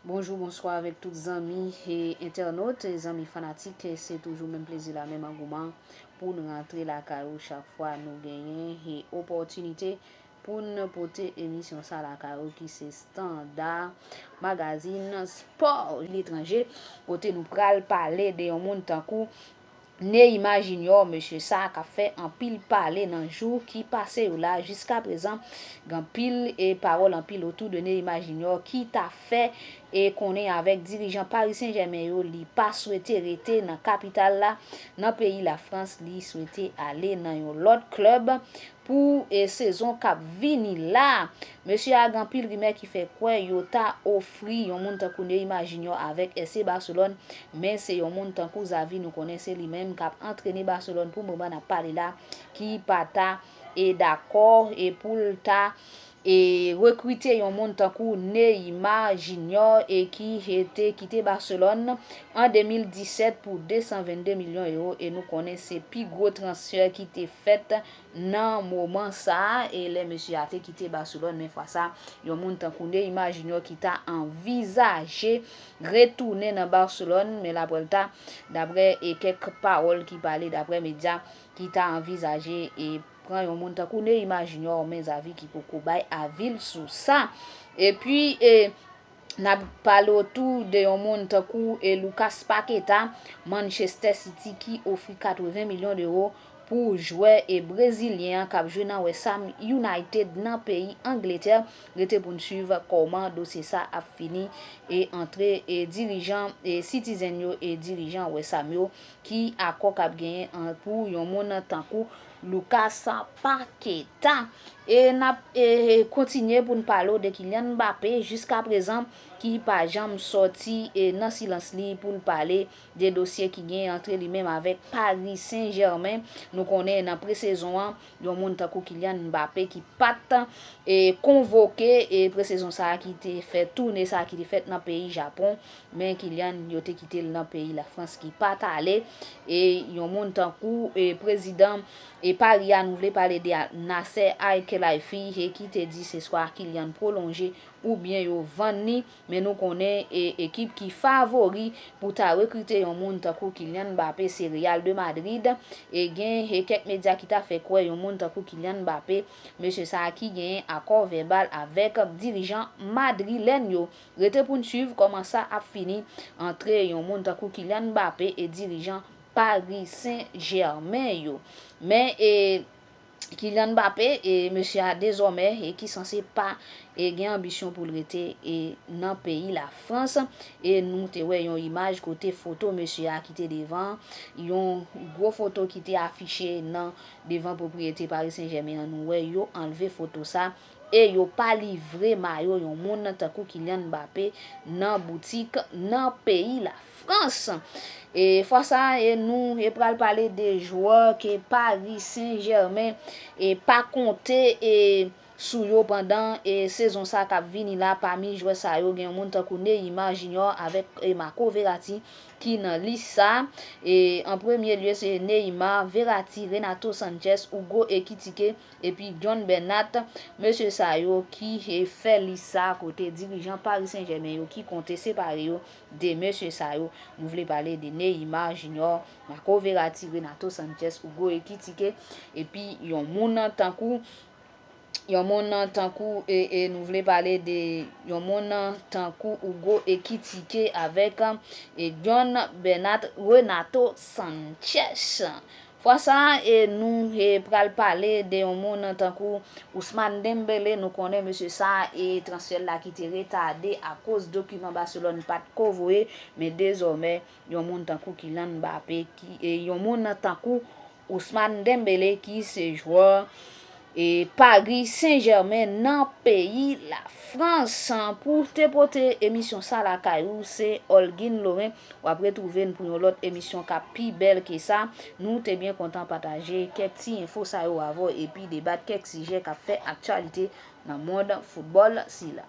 Bonjour, bonsoir avec tous les amis et internautes, les amis fanatiques. C'est toujours même plaisir, la même engouement pour nous rentrer la carreau chaque fois nous gagnons et opportunité pour nous porter émission ça la carreau qui c'est Standard Magazine Sport l'étranger. Côté nous pral parler de un monde tant coup Neymar Junior, monsieur ça a fait en pile parler dans jour qui passé là jusqu'à présent, grand pile et parole en pile autour de Neymar Junior qui t'a fait et qu'on est avec dirigeant Paris Saint-Germain yo li pas souhaité rester dans capitale là dans pays la France li souhaité aller dans un autre club pour saison cap vini là monsieur a grand pile rumeur qui fait quoi yo ta offri yon moun tankou Neymar Junior avec FC Barcelone mais c'est yon moun tankou Xavi nous connaissons lui-même cap entraîné Barcelone pour moment n'a parlé là qui pata et d'accord et pour ta et recruter yon moun tankou Neymar Junior et qui était quitté Barcelone en 2017 pour 222 millions d'euros et nous connaissons plus gros transfert qui était fait dans moment ça et les monsieur a quitté Barcelone mais fois ça yon moun tankou Neymar Junior qui t'a envisagé retourner dans Barcelone mais la volta d'après et quelques paroles qui parlaient d'après médias qui t'a envisagé et prend yon moun tankou Neymar Junior mes avis qui pour bay à ville sous ça et puis n'a parlé autour de yon moun tankou et Lucas Paqueta Manchester City qui offre 80 millions d'euros pour jouer et brésilien qui joué dans West Ham United dans pays Angleterre rete pour suivre comment dossier ça a fini et entrer et dirigeant et citizen yo et dirigeant West Ham yo qui accord cap gagné pour yon moun tankou Lucas Paqueta et n'a continuer pour nous parler de Kylian Mbappé jusqu'à présent qui pas jamais sorti et dans silence li pour parler des dossiers qui gagne entre lui-même avec Paris Saint-Germain nous connaît dans pré-saison yon moun tankou Kylian Mbappé qui pas et convoqué et pré-saison ça qui était fait tourner ça qui était fait dans pays Japon mais Kylian yo te quitté dans pays la France qui pas allé et yon moun tankou et président et Paris a nous voulait parler de Nasser Al-Khelaifi et qui te dit ce soir Kylian prolongé ou bien yo vendre mais nous connaît équipe qui favori pour ta recruter yon moun tankou Kylian Mbappé c'est Real de Madrid et gain et quelques médias qui t'a fait quoi yon moun tankou Kylian Mbappé monsieur ça qui gagne accord verbal avec dirigeant madrilène yo rete pour suivre comment ça a fini entre yon moun tankou Kylian Mbappé et dirigeant Paris Saint-Germain yo mais Kylian Mbappé et monsieur a désormais et qui censé pas et gain ambition pour le rester et dans pays la France et nous te ouais une image côté photo monsieur a quitté devant yon gros photo qui était affiché dans devant propriété Paris Saint-Germain nous ouais yo enlevé photo ça et yo pas livré maillot yon moun tankou Kylian Mbappé dans boutique dans pays la France et fois ça et nous et pral parler des joueurs que Paris Saint-Germain et pas compter et sou yo pendant et saison ça k'ap vini là parmi joueurs ça yo gen moun tankou Neymar Junior avec Marco Verratti qui dans liste ça et en premier lieu c'est Neymar, Verratti, Renato Sanchez, Hugo Ekitike et puis John Bernat monsieur ça yo qui fait liste ça côté dirigeant Paris Saint-Germain yo qui compte séparer yo de monsieur ça yo nous voulons parler de Neymar Junior, Marco Verratti, Renato Sanchez, Hugo Ekitike et puis yon moun tankou yon moun tankou et nous voulons parler de yon moun tankou Hugo Ekitike avec et John Bernat Renato Sanchez fois ça et nous pral parler de yon moun tankou Ousmane Dembélé nous connaît monsieur ça et transfert là qui était retardé à cause document Barcelone pas convoyé mais désormais yon moun tankou Kylian Mbappé qui et yon moun tankou Ousmane Dembélé qui c'est joueur et Paris Saint-Germain dans pays la France pour te porter émission ça la caillou c'est Olguine Laurent ou après trouver pour une autre émission qui plus belle que ça nous t'es bien content partager quelques petites infos ça yo avant et puis débattre quelques sujets qui fait actualité dans le monde football si là